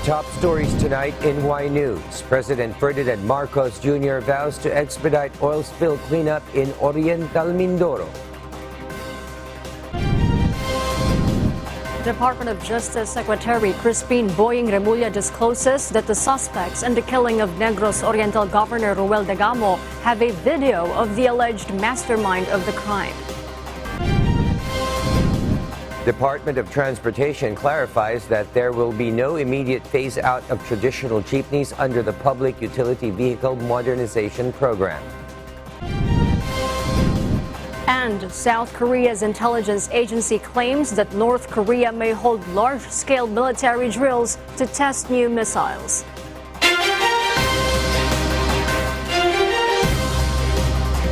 Top stories tonight in Y News. President Ferdinand Marcos Jr. vows to expedite oil spill cleanup in Oriental Mindoro. Department of Justice Secretary Crispin Boying Remulla discloses that the suspects in the killing of Negros Oriental Governor Degamo have a video of the alleged mastermind of the crime. Department of Transportation clarifies that there will be no immediate phase-out of traditional jeepneys under the Public Utility Vehicle Modernization Program. And South Korea's intelligence agency claims that North Korea may hold large-scale military drills to test new missiles.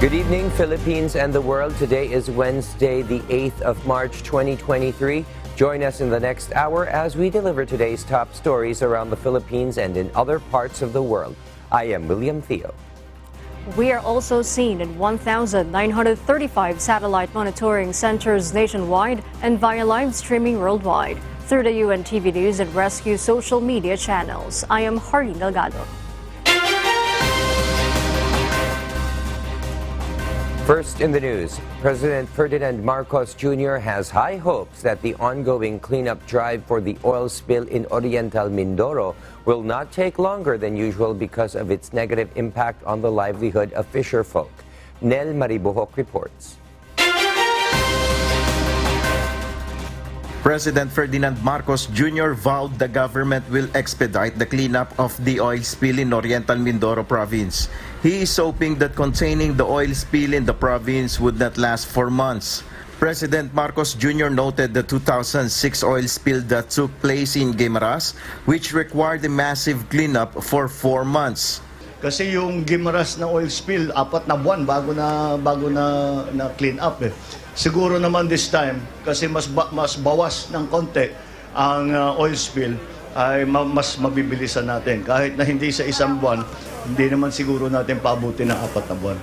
Good evening, Philippines and the world. Today is Wednesday, the 8th of March, 2023. Join us in the next hour as we deliver today's top stories around the Philippines and in other parts of the world. I am William Theo. We are also seen in 1,935 satellite monitoring centers nationwide and via live streaming worldwide through the UNTV News and Rescue social media channels. I am Hardy Delgado. First in the news, President Ferdinand Marcos Jr. has high hopes that the ongoing cleanup drive for the oil spill in Oriental Mindoro will not take longer than usual because of its negative impact on the livelihood of fisherfolk. Nel Maribohok reports. President Ferdinand Marcos Jr. vowed the government will expedite the cleanup of the oil spill in Oriental Mindoro province. He is hoping that containing the oil spill in the province would not last for months. President Marcos Jr. noted the 2006 oil spill that took place in Guimaras, which required a massive cleanup for 4 months. Kasi yung Guimaras na oil spill, 4 na buwan bago na clean up eh. Siguro naman this time, kasi mas bawas ng konti ang oil spill, ay mas mabibilisan natin. Kahit na hindi sa 1 buwan, hindi naman siguro natin paabutin ng 4 na buwan.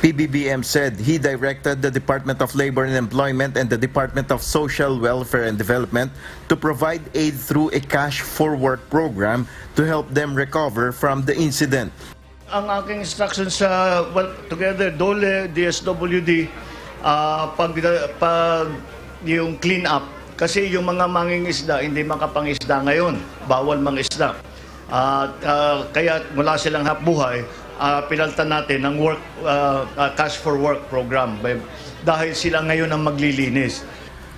PBBM said he directed the Department of Labor and Employment and the Department of Social Welfare and Development to provide aid through a cash for work program to help them recover from the incident. Ang aking instruction sa, together, DOLE, DSWD, pag yung clean up, kasi yung mga mangingisda hindi makapangisda ngayon, bawal mangisda. Kaya mula silang hapbuhay, pinaltan natin ng cash for work program dahil sila ngayon ang maglilinis.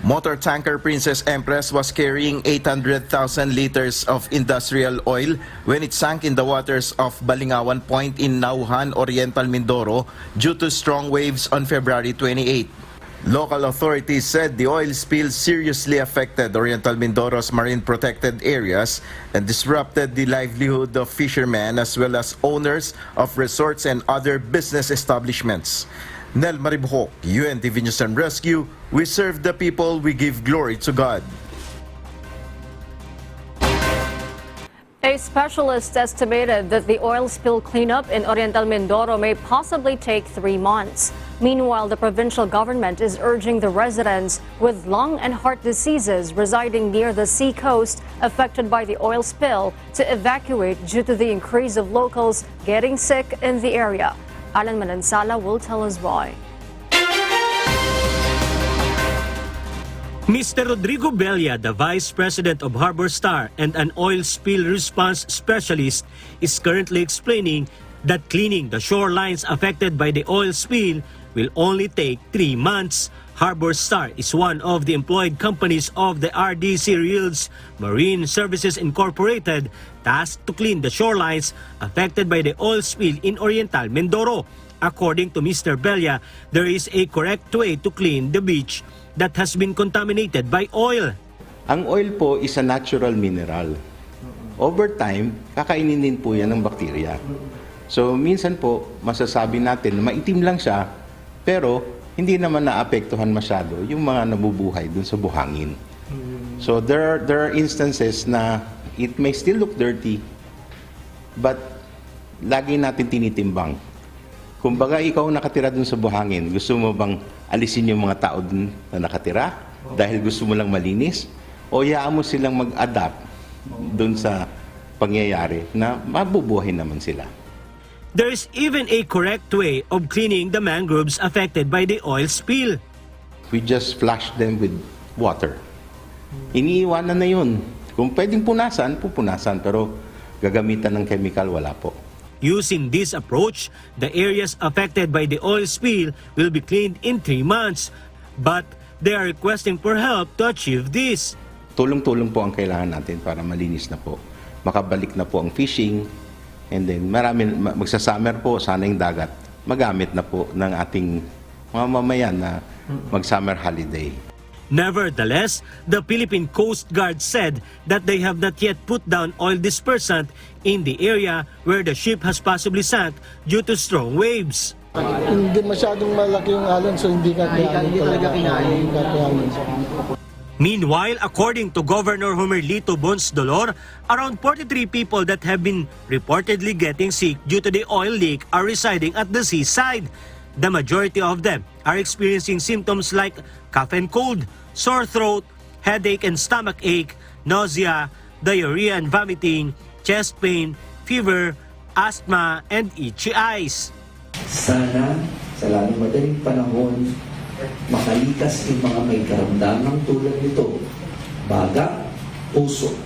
Motor tanker Princess Empress was carrying 800,000 liters of industrial oil when it sank in the waters of Balingawan Point in Nauhan, Oriental Mindoro due to strong waves on February 28. Local authorities said the oil spill seriously affected Oriental Mindoro's marine protected areas and disrupted the livelihood of fishermen as well as owners of resorts and other business establishments. Nel Maribohok, UNTV News and Rescue, we serve the people, we give glory to God. A specialist estimated that the oil spill cleanup in Oriental Mindoro may possibly take 3 months. Meanwhile, the provincial government is urging the residents with lung and heart diseases residing near the sea coast affected by the oil spill to evacuate due to the increase of locals getting sick in the area. Alan Manansala will tell us why. Mr. Rodrigo Belia, the Vice President of Harbor Star and an oil spill response specialist, is currently explaining that cleaning the shorelines affected by the oil spill will only take 3 months. Harbor Star is one of the employed companies of the RDC Reels Marine Services Incorporated, tasked to clean the shorelines affected by the oil spill in Oriental Mindoro. According to Mr. Belia, there is a correct way to clean the beach that has been contaminated by oil. Ang oil po is a natural mineral. Over time, kakainin din po yan ng bakterya. So minsan po, masasabi natin na maitim lang siya, pero hindi naman naapektuhan masyado yung mga nabubuhay dun sa buhangin. So there are instances na it may still look dirty, but lagi natin tinitimbang. Kumbaga ikaw nakatira dun sa buhangin, gusto mo bang alisin yung mga tao dun na nakatira dahil gusto mo lang malinis? O hayaan mo silang mag-adapt dun sa pangyayari na mabubuhay naman sila. There is even a correct way of cleaning the mangroves affected by the oil spill. We just flush them with water. Iniiwanan na yun. Kung pwedeng punasan, pupunasan. Pero gagamitan ng chemical, wala po. Using this approach, the areas affected by the oil spill will be cleaned in 3 months. But they are requesting for help to achieve this. Tulong-tulong po ang kailangan natin para malinis na po. Makabalik na po ang fishing. And then magsasummer po, sana yung dagat. Magamit na po ng ating mga mamayan na mag-summer holiday. Nevertheless, the Philippine Coast Guard said that they have not yet put down oil dispersant in the area where the ship has possibly sunk due to strong waves. Hindi masyadong malaki yung alon, so hindi talaga kinain. Meanwhile, according to Governor Homerlito Bons Dolor, around 43 people that have been reportedly getting sick due to the oil leak are residing at the seaside. The majority of them are experiencing symptoms like cough and cold, sore throat, headache and stomach ache, nausea, diarrhea and vomiting, chest pain, fever, asthma, and itchy eyes. Sana sa lalong madaling panahon, makalikas yung mga may karamdamang tulad nito. Baga, puso.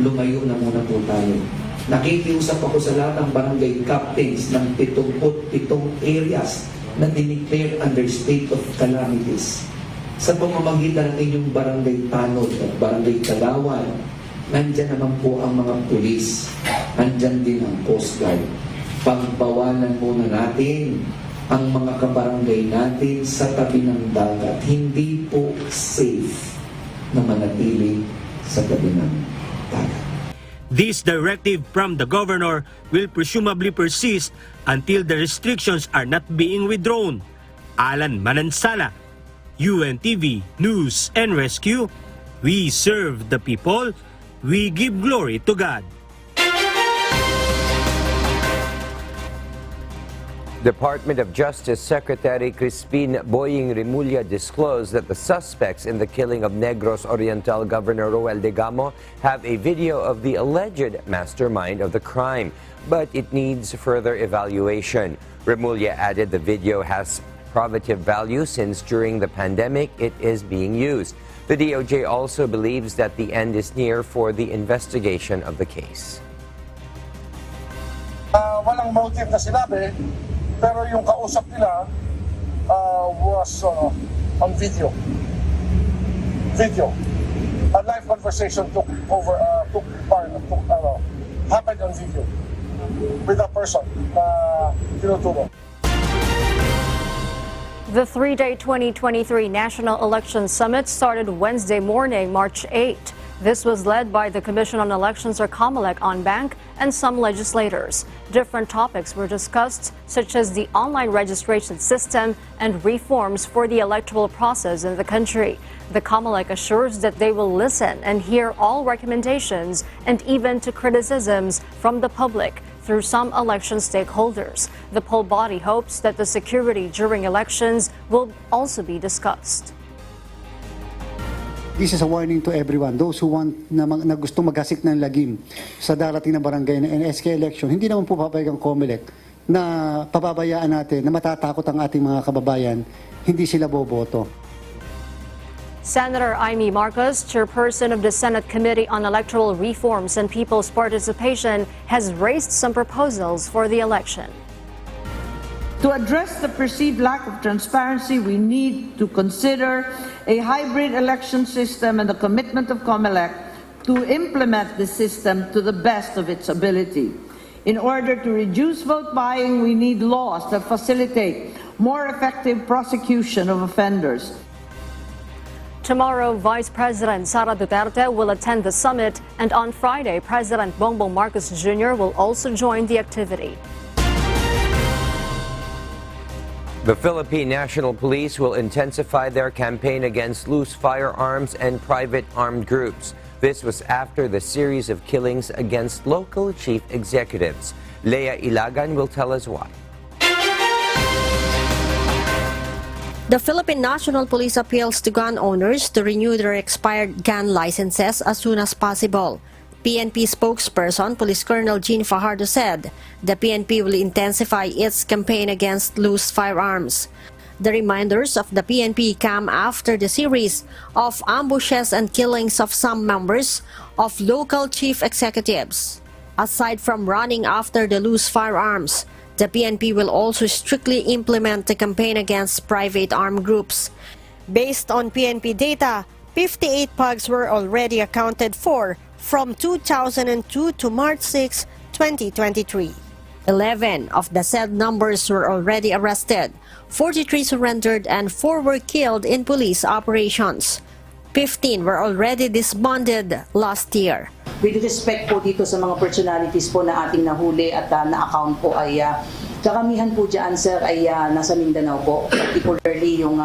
Lumayo na muna po tayo. Nakikiusap ako sa lahat ng barangay captains ng 77 areas na dineclare under state of calamities. Sa pamamagitan ng inyong barangay tanod at barangay Kalawan, nandyan naman po ang mga pulis. Nandyan din ang Coast Guard. Pagbawalan muna natin ang mga kabarangay natin sa tabi ng dagat. Hindi po safe na manatili sa tabi ng dagat. This directive from the governor will presumably persist until the restrictions are not being withdrawn. Alan Manansala, UNTV News and Rescue. We serve the people. We give glory to God. Department of Justice Secretary Crispin Boying Remulla disclosed that the suspects in the killing of Negros Oriental Governor Roel Degamo have a video of the alleged mastermind of the crime, but it needs further evaluation. Remulla added the video has probative value since during the pandemic it is being used. The DOJ also believes that the end is near for the investigation of the case. Walang motive na sinabi, pero yung kausap nila was on video. A live conversation happened on video with a person na tinuturo. The 3-day 2023 National Election Summit started Wednesday morning, March 8. This was led by the Commission on Elections, or Comelec, on bank and some legislators. Different topics were discussed, such as the online registration system and reforms for the electoral process in the country. The Comelec assures that they will listen and hear all recommendations and even to criticisms from the public through some election stakeholders. The poll body hopes that the security during elections will also be discussed. This is a warning to everyone. Those who want na gusto maghasik ng lagim sa darating na barangay na NSK election, hindi naman po papayag ang Comelec na pababayaan natin, na matatakot ang ating mga kababayan, hindi sila boboto. Senator Amy Marcos, chairperson of the Senate Committee on Electoral Reforms and People's Participation, has raised some proposals for the election. To address the perceived lack of transparency, we need to consider a hybrid election system and the commitment of Comelec to implement the system to the best of its ability. In order to reduce vote buying, we need laws that facilitate more effective prosecution of offenders. Tomorrow, Vice President Sara Duterte will attend the summit, and on Friday, President Bongbong Marcos Jr. will also join the activity. The Philippine National Police will intensify their campaign against loose firearms and private armed groups. This was after the series of killings against local chief executives. Leah Ilagan will tell us why. The Philippine National Police appeals to gun owners to renew their expired gun licenses as soon as possible. PNP spokesperson Police Colonel Jean Fajardo said the PNP will intensify its campaign against loose firearms. The reminders of the PNP come after the series of ambushes and killings of some members of local chief executives. Aside from running after the loose firearms, the PNP will also strictly implement the campaign against private armed groups. Based on PNP data, 58 pugs were already accounted for from 2002 to March 6, 2023. 11 of the said numbers were already arrested, 43 surrendered, and 4 were killed in police operations. 15 were already disbanded last year. With respect po dito sa mga personalities po na ating nahuli at na-account po ay karamihan po dyan, sir, ay nasa Mindanao po, particularly yung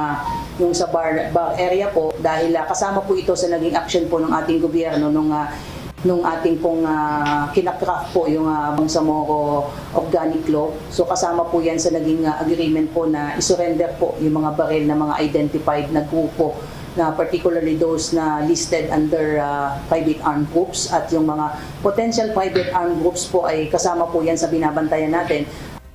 sa bar area po, dahil kasama po ito sa naging action po ng ating gobyerno nung ating pong kinakraft po yung Bangsamoro Organic Law. So kasama po yan sa naging agreement po na isurrender po yung mga baril na mga identified na grupo, na particularly those na listed under private armed groups, at yung mga potential private armed groups po ay kasama po yan sa binabantayan natin.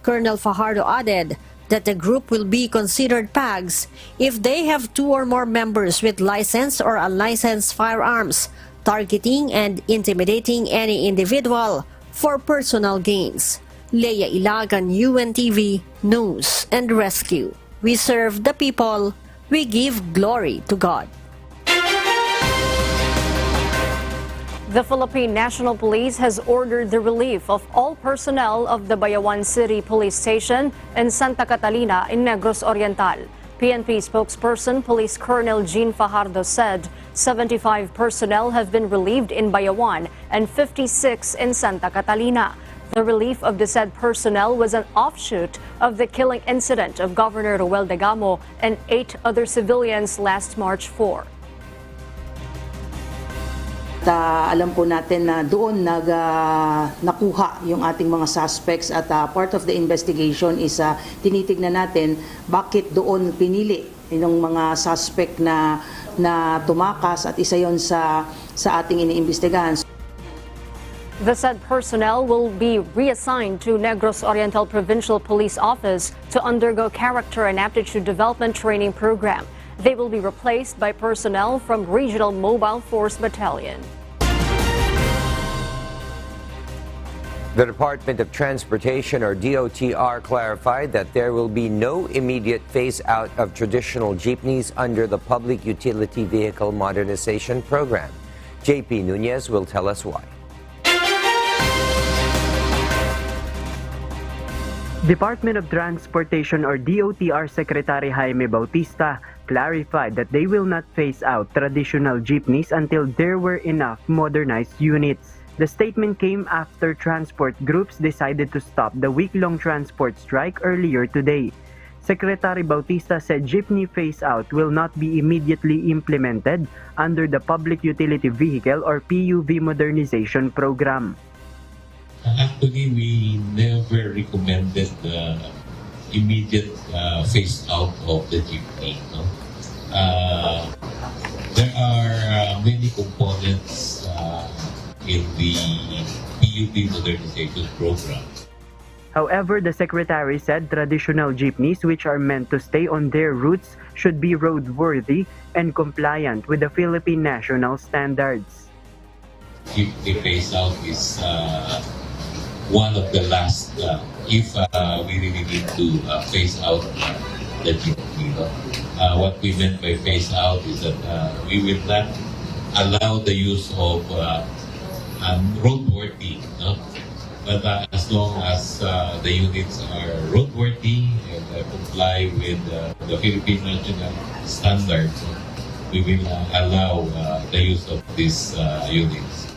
Colonel Fajardo added that the group will be considered PAGs if they have 2 or more members with licensed or unlicensed firearms, targeting and intimidating any individual for personal gains. Leia Ilagan, UNTV, News and Rescue. We serve the people, we give glory to God. The Philippine National Police has ordered the relief of all personnel of the Bayawan City Police Station in Santa Catalina in Negros Oriental. PNP spokesperson Police Colonel Jean Fajardo said 75 personnel have been relieved in Bayawan and 56 in Santa Catalina. The relief of the said personnel was an offshoot of the killing incident of Governor Degamo and 8 other civilians last March 4. Alam po natin na doon nakuha yung ating mga suspects, at part of the investigation is tinitignan natin bakit doon pinili yung mga suspect na tumakas, at isa yon sa ating iniimbestigahan. The said personnel will be reassigned to Negros Oriental Provincial Police Office to undergo character and aptitude development training program. They will be replaced by personnel from Regional Mobile Force Battalion. The Department of Transportation, or DOTR, clarified that there will be no immediate phase-out of traditional jeepneys under the Public Utility Vehicle Modernization Program. JP Nunez will tell us why. Department of Transportation, or DOTR, Secretary Jaime Bautista clarified that they will not phase out traditional jeepneys until there were enough modernized units. The statement came after transport groups decided to stop the week-long transport strike earlier today. Secretary Bautista said jeepney phase-out will not be immediately implemented under the Public Utility Vehicle, or PUV, Modernization Program. Actually, we never recommended the immediate phase-out of the jeepney. No? There are many components in the PUV modernization program. However, the Secretary said traditional jeepneys, which are meant to stay on their routes, should be roadworthy and compliant with the Philippine national standards. Jeepney phase-out is one of the last, if we really need to phase out the jeepney. What we meant by phase out is that we will not allow the use of roadworthy, no? But as long as the units are roadworthy and comply with the Philippine national standards, we will allow the use of these units.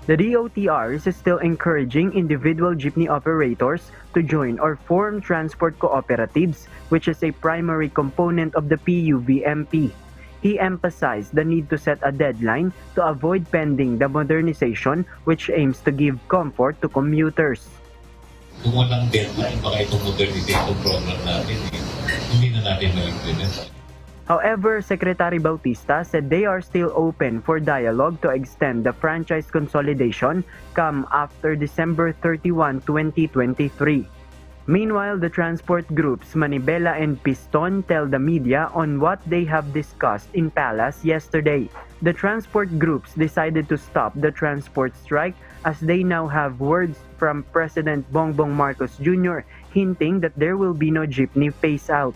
The DOTR is still encouraging individual jeepney operators to join or form transport cooperatives, which is a primary component of the PUVMP. He emphasized the need to set a deadline to avoid pending the modernization, which aims to give comfort to commuters. Kung walang deadline, baka itong modernization program natin, hindi na natin ma-implement. However, Secretary Bautista said they are still open for dialogue to extend the franchise consolidation come after December 31, 2023. Meanwhile, the transport groups Manibela and Piston tell the media on what they have discussed in Palace yesterday. The transport groups decided to stop the transport strike as they now have words from President Bongbong Marcos Jr. hinting that there will be no jeepney phase-out.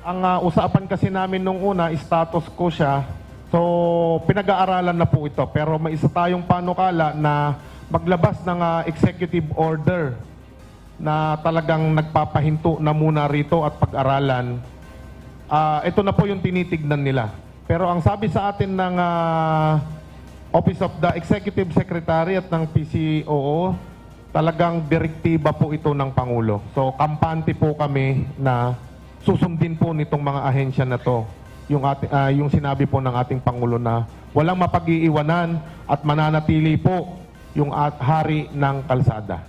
Ang usapan kasi namin nung una, status quo siya. So, pinag-aaralan na po ito. Pero may isa tayong panukala na maglabas ng executive order na talagang nagpapahinto na muna rito at pag-aralan. Ito na po yung tinitignan nila. Pero ang sabi sa atin ng Office of the Executive Secretary at ng PCOO, talagang direktiba po ito ng Pangulo. So, kampante po kami na susundin po nitong mga ahensya na to yung sinabi po ng ating Pangulo na walang mapag-iiwanan at mananatili po yung hari ng kalsada.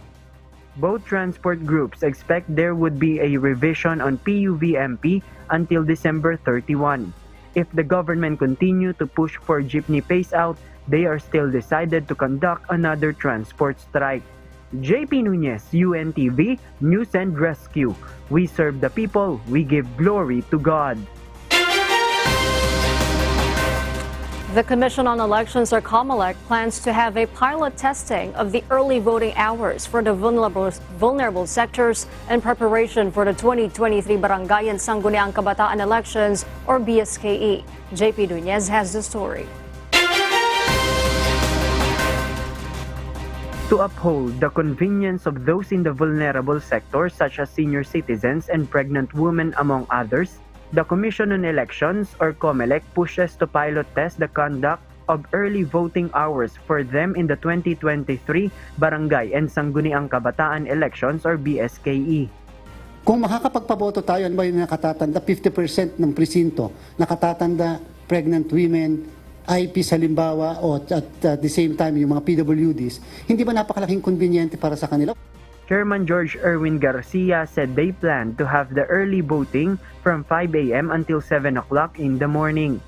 Both transport groups expect there would be a revision on PUVMP until December 31. If the government continue to push for jeepney phase-out, they are still decided to conduct another transport strike. JP Nunez, UNTV, News and Rescue. We serve the people, we give glory to God. The Commission on Elections, or Comelec, plans to have a pilot testing of the early voting hours for the vulnerable sectors in preparation for the 2023 Barangay and Sangguniang Kabataan elections, or BSKE. JP Nunez has the story. To uphold the convenience of those in the vulnerable sectors such as senior citizens and pregnant women among others, the Commission on Elections, or Comelec, pushes to pilot test the conduct of early voting hours for them in the 2023 Barangay and Sangguniang Kabataan elections, or BSKE. Kung makakapagpaboto tayo, ano ba yung nakatatanda? 50% ng presinto, nakatatanda pregnant women, IPs halimbawa, o at the same time yung mga PWDs, hindi ba napakalaking konbinyente para sa kanila? Chairman George Erwin Garcia said they plan to have the early voting from 5 a.m. until 7 o'clock in the morning.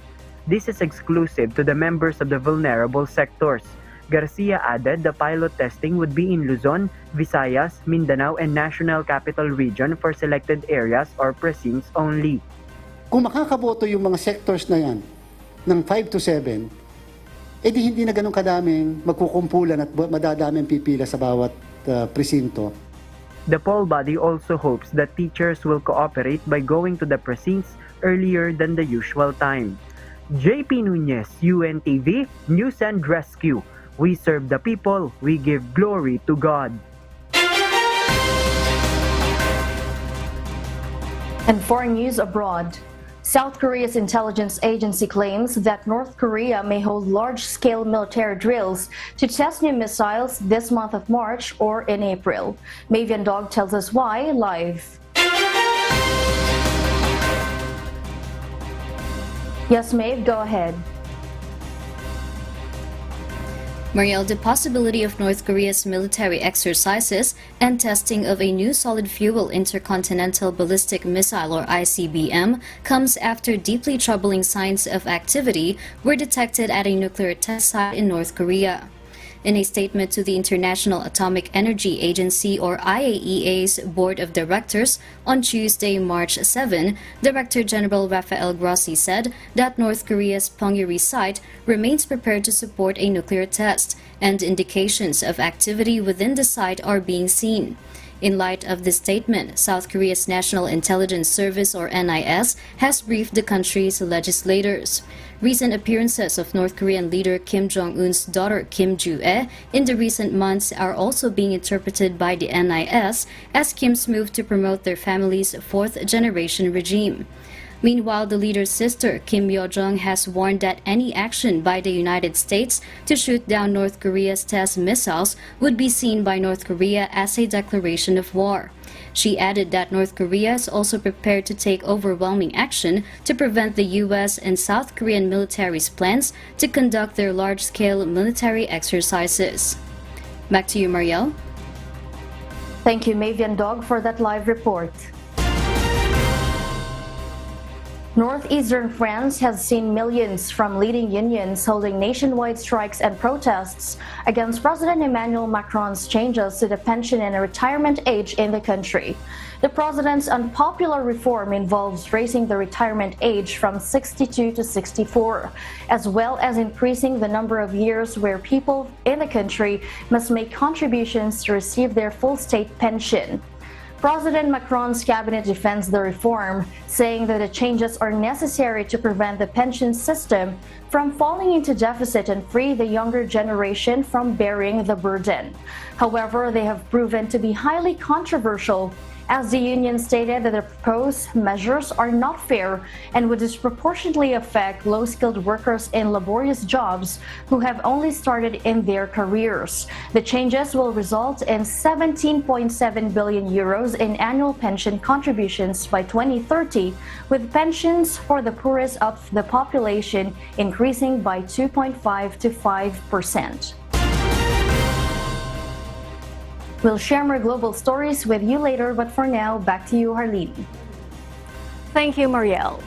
This is exclusive to the members of the vulnerable sectors. Garcia added the pilot testing would be in Luzon, Visayas, Mindanao, and National Capital Region for selected areas or precincts only. Kung makakaboto yung mga sectors na yan, ng 5 to 7, edi hindi na ganun kadaming magkukumpulan at madadaming pipila sa bawat presinto. The poll body also hopes that teachers will cooperate by going to the precincts earlier than the usual time. JP Nunez, UNTV, News and Rescue. We serve the people, we give glory to God. And foreign news abroad. South Korea's intelligence agency claims that North Korea may hold large-scale military drills to test new missiles this month of March or in April. Mavian Dog tells us why live. Yes, Maeve, go ahead. Mariel, the possibility of North Korea's military exercises and testing of a new solid-fuel intercontinental ballistic missile, or ICBM, comes after deeply troubling signs of activity were detected at a nuclear test site in North Korea. In a statement to the International Atomic Energy Agency, or IAEA's Board of Directors on Tuesday, March 7, Director General Rafael Grossi said that North Korea's Pyongyang site remains prepared to support a nuclear test, and indications of activity within the site are being seen. In light of this statement, South Korea's National Intelligence Service, or NIS, has briefed the country's legislators. Recent appearances of North Korean leader Kim Jong-un's daughter Kim Ju-e in the recent months are also being interpreted by the NIS as Kim's move to promote their family's fourth-generation regime. Meanwhile, the leader's sister, Kim Yo-jong, has warned that any action by the United States to shoot down North Korea's test missiles would be seen by North Korea as a declaration of war. She added that North Korea is also prepared to take overwhelming action to prevent the U.S. and South Korean military's plans to conduct their large-scale military exercises. Back to you, Mariel. Thank you, Mavian Dog, for that live report. Northeastern France has seen millions from leading unions holding nationwide strikes and protests against President Emmanuel Macron's changes to the pension and retirement age in the country. The president's unpopular reform involves raising the retirement age from 62 to 64, as well as increasing the number of years where people in the country must make contributions to receive their full state pension. President Macron's cabinet defends the reform, saying that the changes are necessary to prevent the pension system from falling into deficit and free the younger generation from bearing the burden. However, they have proven to be highly controversial, as the union stated that the proposed measures are not fair and would disproportionately affect low-skilled workers in laborious jobs who have only started in their careers. The changes will result in 17.7 billion euros in annual pension contributions by 2030, with pensions for the poorest of the population increasing by 2.5 to 5%. We'll share more global stories with you later, but for now, back to you, Harleen. Thank you, Marielle.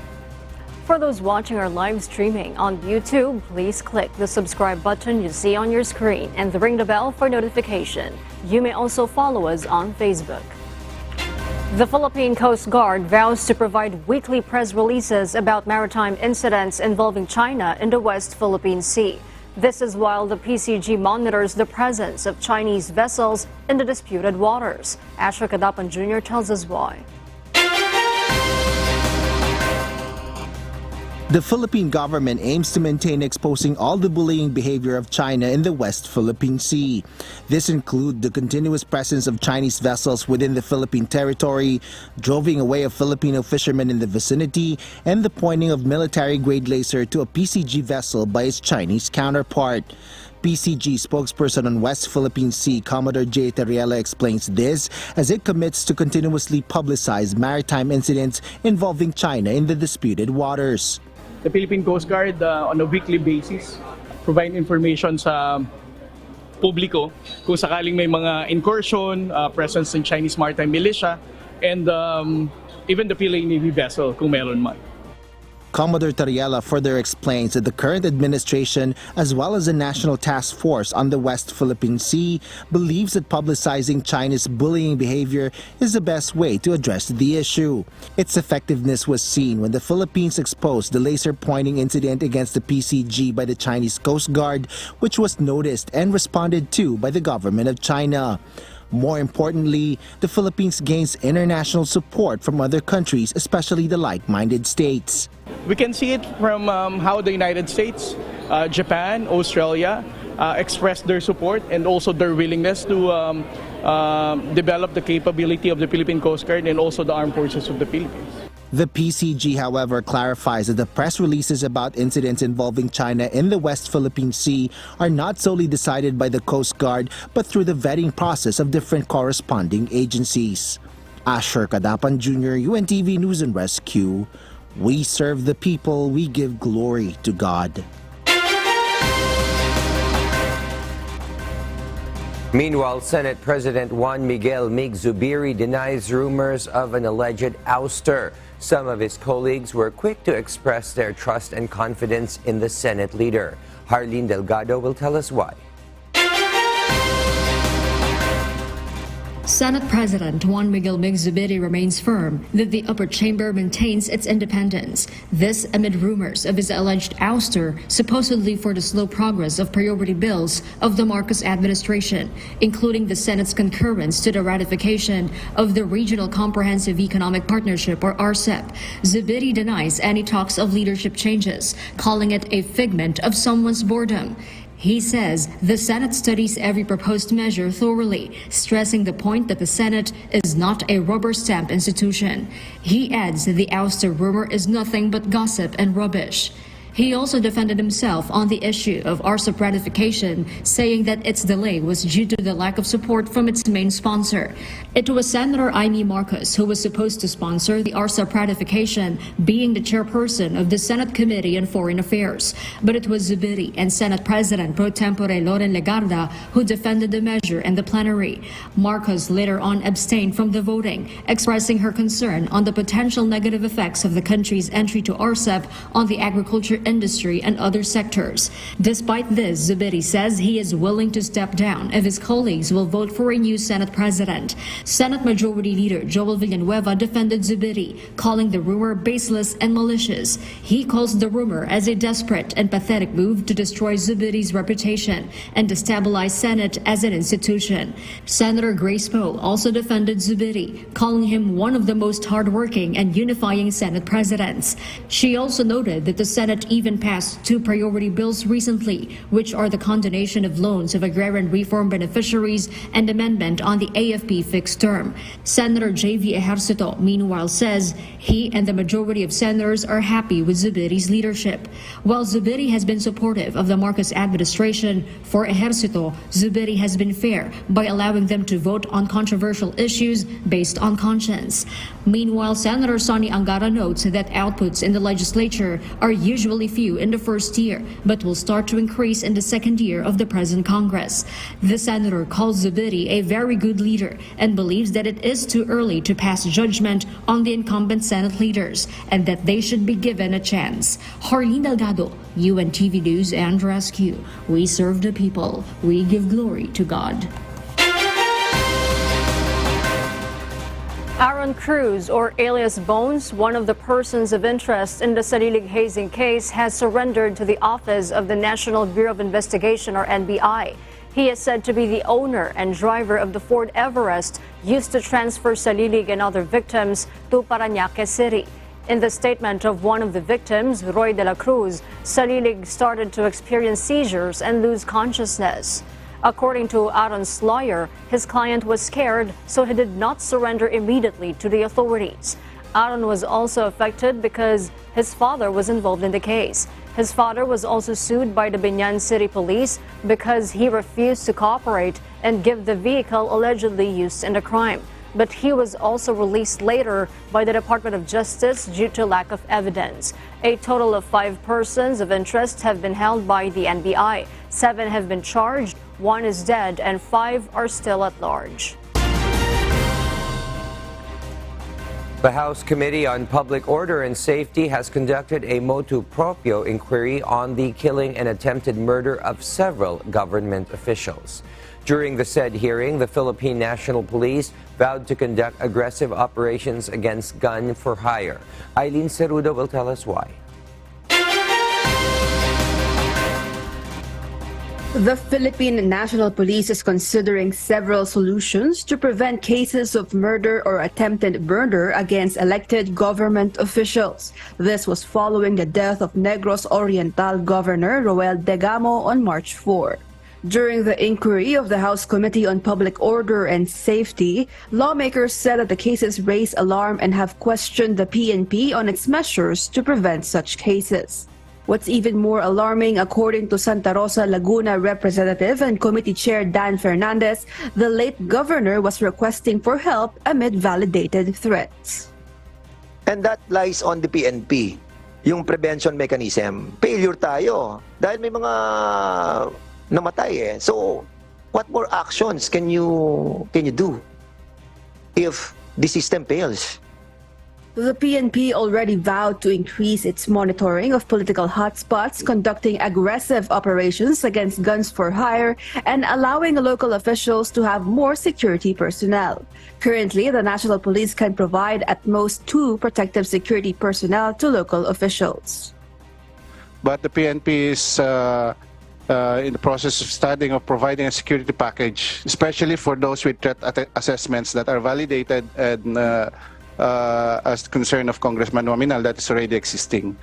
For those watching our live streaming on YouTube, please click the subscribe button you see on your screen and ring the bell for notification. You may also follow us on Facebook. The Philippine Coast Guard vows to provide weekly press releases about maritime incidents involving China in the West Philippine Sea. This is while the PCG monitors the presence of Chinese vessels in the disputed waters. Asher Kadapan Jr. tells us why. The Philippine government aims to maintain exposing all the bullying behavior of China in the West Philippine Sea. This includes the continuous presence of Chinese vessels within the Philippine territory, droving away of Filipino fishermen in the vicinity, and the pointing of military-grade laser to a PCG vessel by its Chinese counterpart. PCG spokesperson on West Philippine Sea, Commodore J. Terriela, explains this as it commits to continuously publicize maritime incidents involving China in the disputed waters. The Philippine Coast Guard on a weekly basis provide information sa publiko kung sakaling may mga incursion, presence ng Chinese maritime militia, and even the Philippine Navy vessel kung meron man. Commodore Terriela further explains that the current administration, as well as the National Task Force on the West Philippine Sea, believes that publicizing China's bullying behavior is the best way to address the issue. Its effectiveness was seen when the Philippines exposed the laser pointing incident against the PCG by the Chinese Coast Guard, which was noticed and responded to by the government of China. More importantly, the Philippines gains international support from other countries, especially the like-minded states. We can see it from how the United States, Japan, Australia expressed their support and also their willingness to develop the capability of the Philippine Coast Guard and also the armed forces of the Philippines. The PCG, however, clarifies that the press releases about incidents involving China in the West Philippine Sea are not solely decided by the Coast Guard, but through the vetting process of different corresponding agencies. Asher Kadapan Jr., UNTV News and Rescue. We serve the people, we give glory to God. Meanwhile, Senate President Juan Miguel Mig Zubiri denies rumors of an alleged ouster. Some of his colleagues were quick to express their trust and confidence in the Senate leader. Harleen Delgado will tell us why. Senate President Juan Miguel Mig Zubiri remains firm that the upper chamber maintains its independence. This amid rumors of his alleged ouster, supposedly for the slow progress of priority bills of the Marcos administration, including the Senate's concurrence to the ratification of the Regional Comprehensive Economic Partnership, or RCEP. Zubiri denies any talks of leadership changes, calling it a figment of someone's boredom. He says the Senate studies every proposed measure thoroughly, stressing the point that the Senate is not a rubber stamp institution. He adds that the ouster rumor is nothing but gossip and rubbish. He also defended himself on the issue of RCEP ratification, saying that its delay was due to the lack of support from its main sponsor. It was Senator Amy Marcos who was supposed to sponsor the RCEP ratification, being the chairperson of the Senate Committee on Foreign Affairs. But it was Zubiri and Senate President pro tempore Loren Legarda who defended the measure in the plenary. Marcos later on abstained from the voting, expressing her concern on the potential negative effects of the country's entry to RCEP on the agriculture industry and other sectors. Despite this, Zubiri says he is willing to step down if his colleagues will vote for a new Senate president. Senate Majority Leader Joel Villanueva defended Zubiri, calling the rumor baseless and malicious. He calls the rumor as a desperate and pathetic move to destroy Zubiri's reputation and destabilize Senate as an institution. Senator Grace Poe also defended Zubiri, calling him one of the most hardworking and unifying Senate presidents. She also noted that the Senate even passed 2 priority bills recently, which are the condonation of loans of agrarian reform beneficiaries and amendment on the AFP fixed term. Senator J.V. Ejercito, meanwhile, says he and the majority of senators are happy with Zubiri's leadership. While Zubiri has been supportive of the Marcos administration, for Ejercito, Zubiri has been fair by allowing them to vote on controversial issues based on conscience. Meanwhile, Senator Sonny Angara notes that outputs in the legislature are usually few in the first year, but will start to increase in the second year of the present Congress. The senator calls Zubiri a very good leader and believes that it is too early to pass judgment on the incumbent Senate leaders and that they should be given a chance. Harleen Delgado, UNTV News and Rescue. We serve the people. We give glory to God. Aaron Cruz, or alias Bones, one of the persons of interest in the Salilig hazing case, has surrendered to the Office of the National Bureau of Investigation, or NBI. He is said to be the owner and driver of the Ford Everest used to transfer Salilig and other victims to Parañaque City. In the statement of one of the victims, Roy de la Cruz, Salilig started to experience seizures and lose consciousness. According to Aaron's lawyer, his client was scared, so he did not surrender immediately to the authorities. Aaron was also affected because his father was involved in the case. His father was also sued by the Biñan City Police because he refused to cooperate and give the vehicle allegedly used in the crime. But he was also released later by the Department of Justice due to lack of evidence. A total of 5 persons of interest have been held by the NBI. 7 have been charged, 1 is dead, and 5 are still at large. The House Committee on Public Order and Safety has conducted a motu proprio inquiry on the killing and attempted murder of several government officials. During the said hearing, the Philippine National Police vowed to conduct aggressive operations against gun for hire. Eileen Cerudo will tell us why. The Philippine National Police is considering several solutions to prevent cases of murder or attempted murder against elected government officials. This was following the death of Negros Oriental Governor Roel Degamo on March 4. During the inquiry of the House Committee on Public Order and Safety, lawmakers said that the cases raise alarm and have questioned the PNP on its measures to prevent such cases. What's even more alarming, according to Santa Rosa, Laguna Representative and Committee Chair Dan Fernandez, the late governor was requesting for help amid validated threats. And that lies on the PNP, yung prevention mechanism. Failure tayo dahil may mga namatay eh. So, what more actions can you do if the system fails? The PNP already vowed to increase its monitoring of political hotspots, conducting aggressive operations against guns for hire, and allowing local officials to have more security personnel. Currently, the National Police can provide at most 2 protective security personnel to local officials. But the PNP is in the process of studying of providing a security package, especially for those with threat assessments that are validated and as concern of Congressman Nominal that is already existing.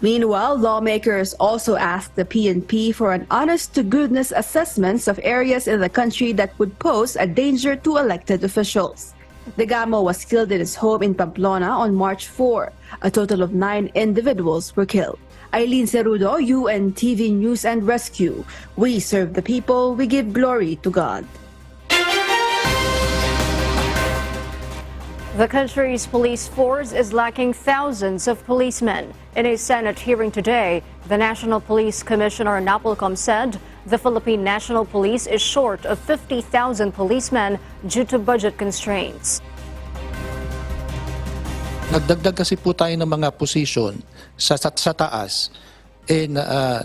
Meanwhile, lawmakers also asked the PNP for an honest-to-goodness assessments of areas in the country that would pose a danger to elected officials. Degamo was killed in his home in Pamplona on March 4. A total of 9 individuals were killed. Eileen Cerudo, UNTV News and Rescue. We serve the people, we give glory to God. The country's police force is lacking thousands of policemen. In a Senate hearing today, the National Police Commissioner Napolcom said the Philippine National Police is short of 50,000 policemen due to budget constraints. Nagdagdag kasi po tayo ng mga position sa taas,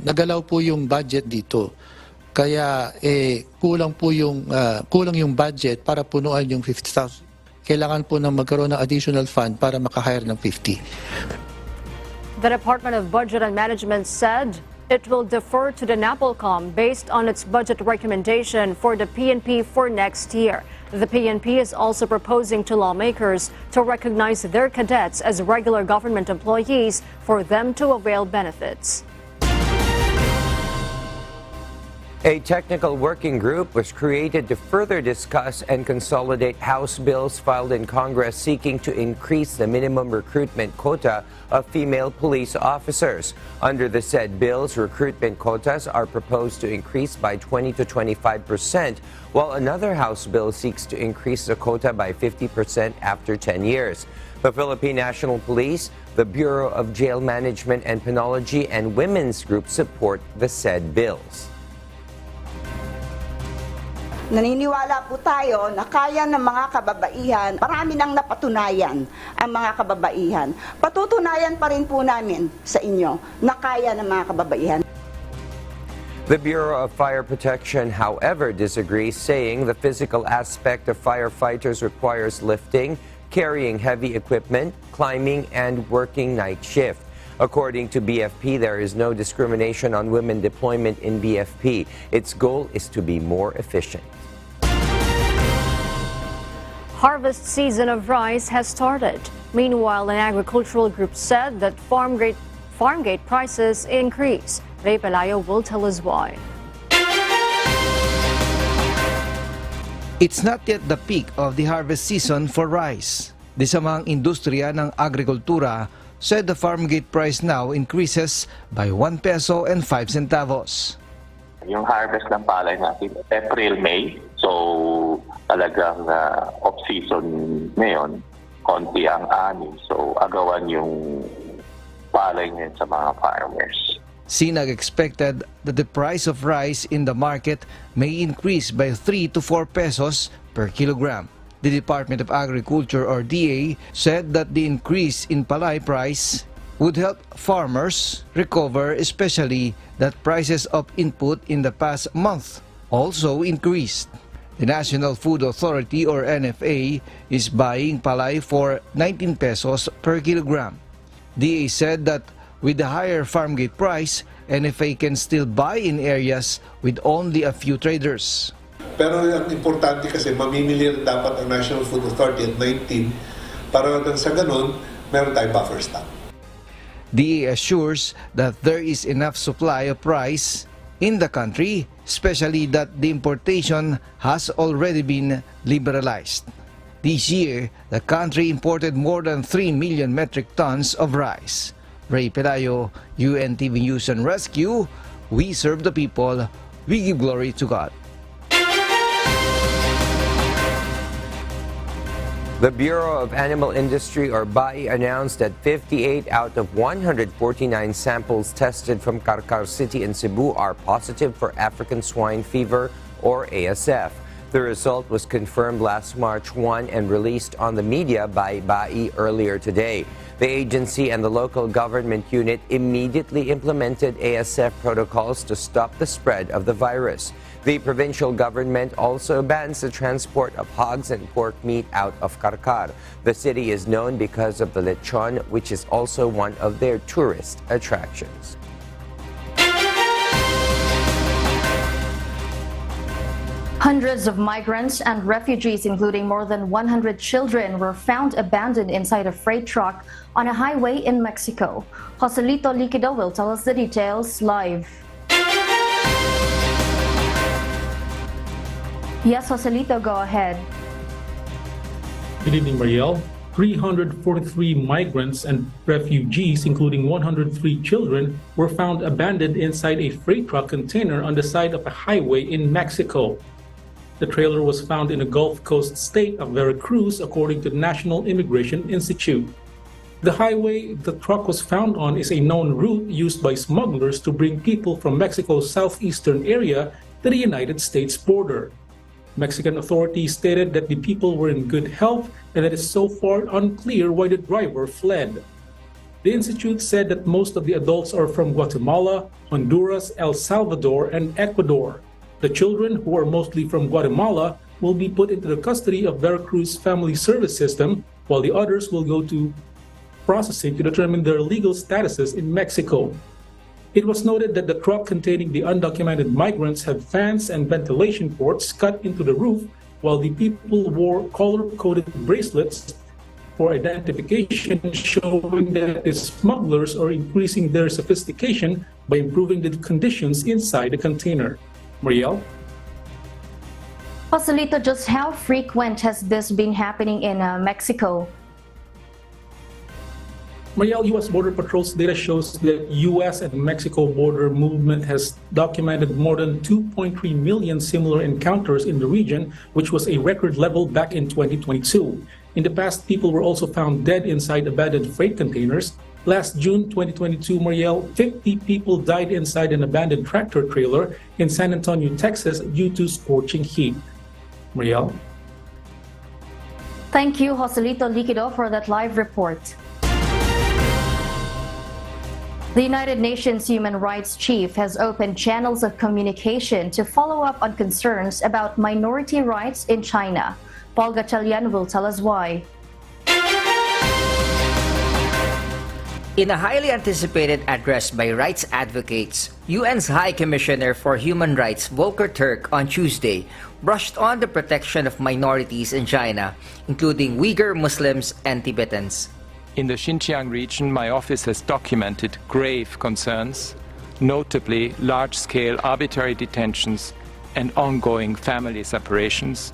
nagalaw po yung budget dito. Kaya kulang yung budget para punuan yung 50,000. Kailangan po ng magkaroon ng additional fund para makahire ng 50. The Department of Budget and Management said it will defer to the Napolcom based on its budget recommendation for the PNP for next year. The PNP is also proposing to lawmakers to recognize their cadets as regular government employees for them to avail benefits. A technical working group was created to further discuss and consolidate House bills filed in Congress seeking to increase the minimum recruitment quota of female police officers. Under the said bills, recruitment quotas are proposed to increase by 20 to 25%, while another House bill seeks to increase the quota by 50% after 10 years. The Philippine National Police, the Bureau of Jail Management and Penology, and women's groups support the said bills. Naniniwala po tayo na kaya ng mga kababaihan, marami nang napatunayan ang mga kababaihan. Patutunayan pa rin po namin sa inyo na kaya ng mga kababaihan. The Bureau of Fire Protection, however, disagrees, saying the physical aspect of firefighters requires lifting, carrying heavy equipment, climbing, and working night shift. According to BFP, there is no discrimination on women deployment in BFP. Its goal is to be more efficient. Harvest season of rice has started. Meanwhile, an agricultural group said that Farmgate prices increase. Ray Pelayo will tell us why. It's not yet the peak of the harvest season for rice. Di sa mga industriya ng agrikultura said the Farmgate price now increases by 1 peso and 5 centavos. Yung harvest ng palay natin, April, May. So talagang off-season ngayon, konti ang ani. So agawan yung palay ngayon sa mga farmers. Sinag expected that the price of rice in the market may increase by 3 to 4 pesos per kilogram. The Department of Agriculture, or DA, said that the increase in palay price would help farmers recover, especially that prices of input in the past month also increased. The National Food Authority, or NFA, is buying palay for 19 pesos per kilogram. DA said that with the higher Farmgate price, NFA can still buy in areas with only a few traders. Pero ang importante kasi mamimili rin dapat ang National Food Authority at 19 para sa ganun, meron tayong buffer stock. DA assures that there is enough supply of rice in the country, especially that the importation has already been liberalized. This year, the country imported more than 3 million metric tons of rice. Ray Pelayo, UNTV News and Rescue. We serve the people. We give glory to God. The Bureau of Animal Industry, or BAI, announced that 58 out of 149 samples tested from Carcar City in Cebu are positive for African swine fever, or ASF. The result was confirmed last March 1 and released on the media by BAI earlier today. The agency and the local government unit immediately implemented ASF protocols to stop the spread of the virus. The provincial government also bans the transport of hogs and pork meat out of Carcar. The city is known because of the lechon, which is also one of their tourist attractions. Hundreds of migrants and refugees, including more than 100 children, were found abandoned inside a freight truck on a highway in Mexico. Joselito Liquido will tell us the details live. Yes, Joselito, go ahead. Good evening, Mariel. 343 migrants and refugees, including 103 children, were found abandoned inside a freight truck container on the side of a highway in Mexico. The trailer was found in the Gulf Coast state of Veracruz, according to the National Immigration Institute. The highway the truck was found on is a known route used by smugglers to bring people from Mexico's southeastern area to the United States border. Mexican authorities stated that the people were in good health and it is so far unclear why the driver fled. The institute said that most of the adults are from Guatemala, Honduras, El Salvador, and Ecuador. The children, who are mostly from Guatemala, will be put into the custody of Veracruz Family Service System, while the others will go to processing to determine their legal statuses in Mexico. It was noted that the truck containing the undocumented migrants had fans and ventilation ports cut into the roof, while the people wore color-coded bracelets for identification, showing that the smugglers are increasing their sophistication by improving the conditions inside the container. Mariel? Joselito, just how frequent has this been happening in Mexico? Mariel, U.S. Border Patrol's data shows that U.S. and Mexico border movement has documented more than 2.3 million similar encounters in the region, which was a record level back in 2022. In the past, people were also found dead inside abandoned freight containers. Last June 2022, Mariel, 50 people died inside an abandoned tractor trailer in San Antonio, Texas, due to scorching heat. Mariel? Thank you, Joselito Liquido, for that live report. The United Nations Human Rights Chief has opened channels of communication to follow up on concerns about minority rights in China. Paul Gatchalian will tell us why. In a highly anticipated address by rights advocates, UN's High Commissioner for Human Rights Volker Turk on Tuesday brushed on the protection of minorities in China, including Uyghur Muslims and Tibetans. In the Xinjiang region, my office has documented grave concerns, notably large-scale arbitrary detentions and ongoing family separations,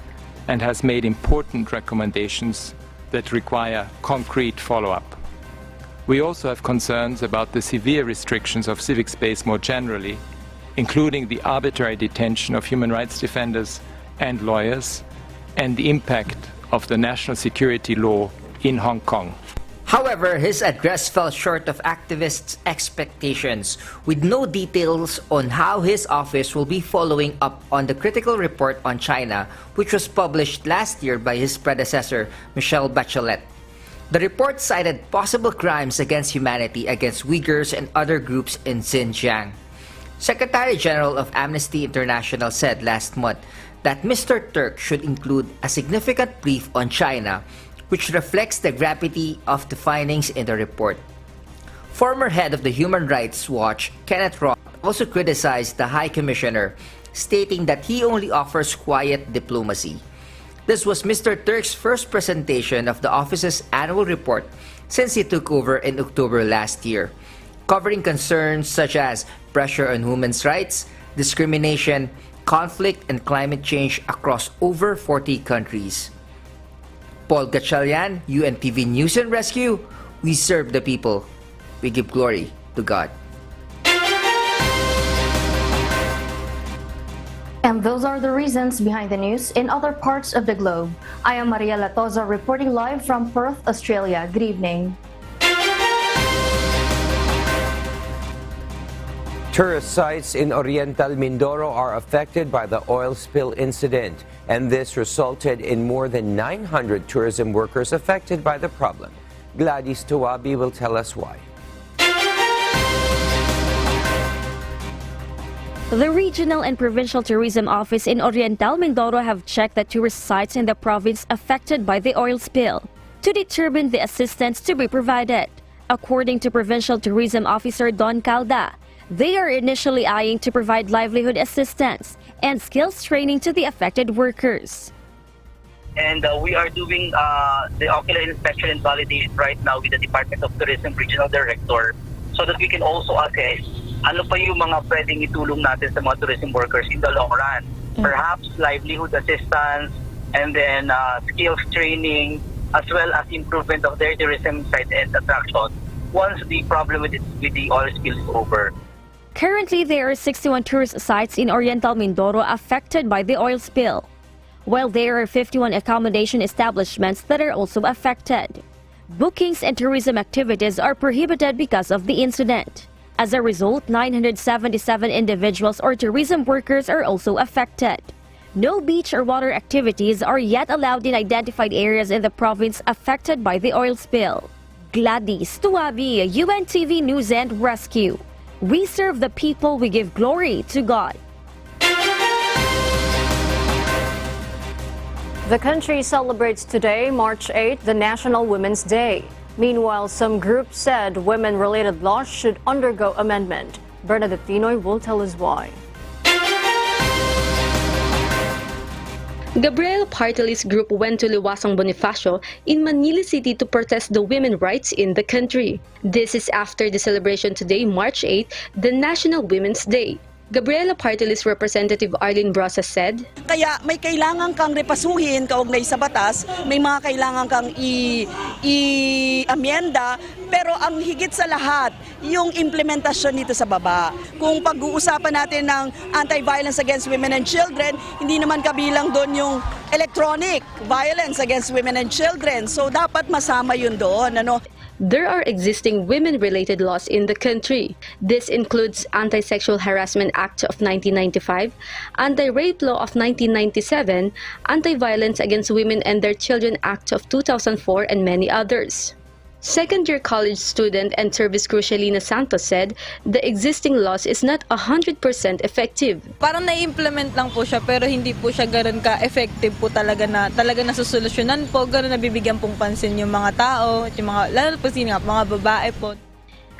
and has made important recommendations that require concrete follow-up. We also have concerns about the severe restrictions of civic space more generally, including the arbitrary detention of human rights defenders and lawyers, and the impact of the national security law in Hong Kong. However, his address fell short of activists' expectations, with no details on how his office will be following up on the critical report on China, which was published last year by his predecessor, Michelle Bachelet. The report cited possible crimes against humanity against Uyghurs and other groups in Xinjiang. Secretary General of Amnesty International said last month that Mr. Turk should include a significant brief on China, which reflects the gravity of the findings in the report. Former head of the Human Rights Watch, Kenneth Roth, also criticized the High Commissioner, stating that he only offers quiet diplomacy. This was Mr. Turk's first presentation of the office's annual report since he took over in October last year, covering concerns such as pressure on women's rights, discrimination, conflict, and climate change across over 40 countries. Paul Gatchalian, UNTV News and Rescue. We serve the people. We give glory to God. And those are the reasons behind the news in other parts of the globe. I am Maria Latoza reporting live from Perth, Australia. Good evening. Tourist sites in Oriental Mindoro are affected by the oil spill incident, and this resulted in more than 900 tourism workers affected by the problem. Gladys Tawabi will tell us why. The Regional and Provincial Tourism Office in Oriental Mindoro have checked the tourist sites in the province affected by the oil spill to determine the assistance to be provided. According to Provincial Tourism Officer Don Calda, they are initially eyeing to provide livelihood assistance and skills training to the affected workers. And we are doing the ocular inspection and validation right now with the Department of Tourism Regional Director so that we can also assess ano pa yung mga pwedeng itulong natin sa mga tourism workers in the long run. Perhaps livelihood assistance and then skills training as well as improvement of their tourism site and attraction once the problem with the oil spill is over. Currently, there are 61 tourist sites in Oriental Mindoro affected by the oil spill, while there are 51 accommodation establishments that are also affected. Bookings and tourism activities are prohibited because of the incident. As a result, 977 individuals or tourism workers are also affected. No beach or water activities are yet allowed in identified areas in the province affected by the oil spill. Gladys Tuabi, UNTV News and Rescue. We serve the people, we give glory to God. The country celebrates today, March 8, the National Women's Day. Meanwhile, some groups said women-related laws should undergo amendment. Bernadette Tinoy will tell us why. Gabriel Party List group went to Liwasang Bonifacio in Manila City to protest the women's rights in the country. This is after the celebration today, March 8, the National Women's Day. Gabriela Party List Representative Arlene Brasa said, Kaya may kailangan kang repasuhin kaugnay sa batas, may mga kailangan kang i-amyenda, pero ang higit sa lahat, yung implementasyon nito sa baba. Kung pag-uusapan natin ng anti-violence against women and children, hindi naman kabilang doon yung electronic violence against women and children. So dapat masama yun doon. There are existing women-related laws in the country. This includes Anti-Sexual Harassment Act of 1995, Anti-Rape Law of 1997, Anti-Violence Against Women and Their Children Act of 2004, and many others. Second-year college student and service crew Shelina Santos said the existing laws is not 100% effective. Parang na-implement lang po siya pero hindi po siya ganoon ka-effective po talaga nasusolusyonan po, ganoon nabibigyan pong pansin yung mga tao, yung mga, lalo po mga babae po.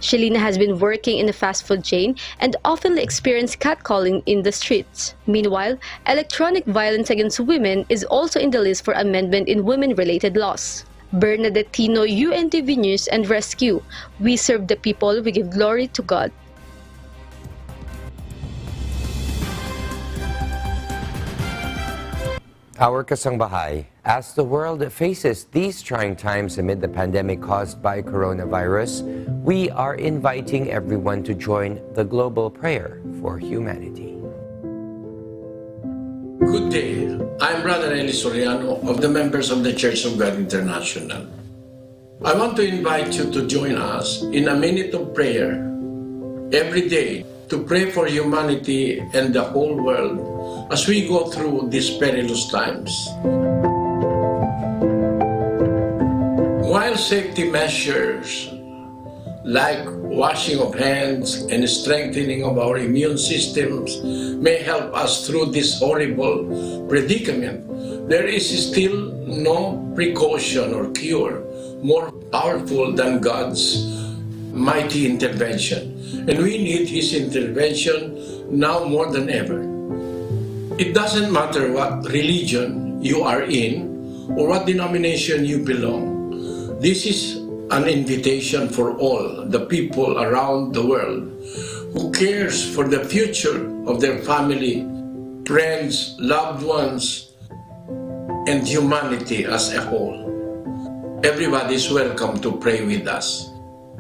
Shelina has been working in a fast food chain and often experienced catcalling in the streets. Meanwhile, electronic violence against women is also in the list for amendment in women-related laws. Bernadette Tino, UNTV News and Rescue. We serve the people, we give glory to God. Our kasangbahay, as the world faces these trying times amid the pandemic caused by coronavirus, we are inviting everyone to join the global prayer for humanity. Good day. I'm Brother Eli Soriano of the members of the Church of God International. I want to invite you to join us in a minute of prayer every day to pray for humanity and the whole world as we go through these perilous times. While safety measures like washing of hands and strengthening of our immune systems may help us through this horrible predicament, there is still no precaution or cure more powerful than God's mighty intervention. And we need His intervention now more than ever. It doesn't matter what religion you are in or what denomination you belong. This is an invitation for all the people around the world who cares for the future of their family, friends, loved ones, and humanity as a whole. Everybody is welcome to pray with us.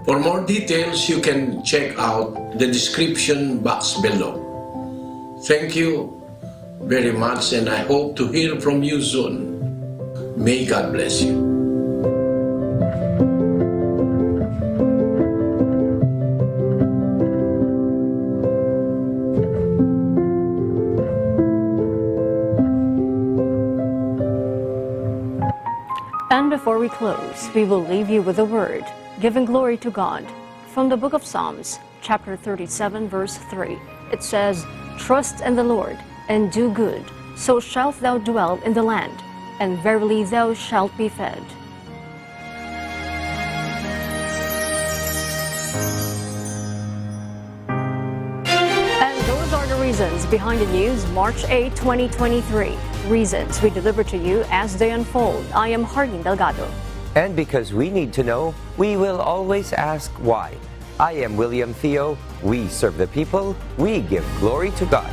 For more details, you can check out the description box below. Thank you very much, and I hope to hear from you soon. May God bless you. And before we close, we will leave you with a word, giving glory to God. From the book of Psalms, chapter 37, verse 3, it says, Trust in the Lord, and do good, so shalt thou dwell in the land, and verily thou shalt be fed. And those are the reasons behind the news, March 8, 2023. Reasons we deliver to you as they unfold. I am Hardin Delgado. And because we need to know, we will always ask why. I am William Theo. We serve the people. We give glory to God.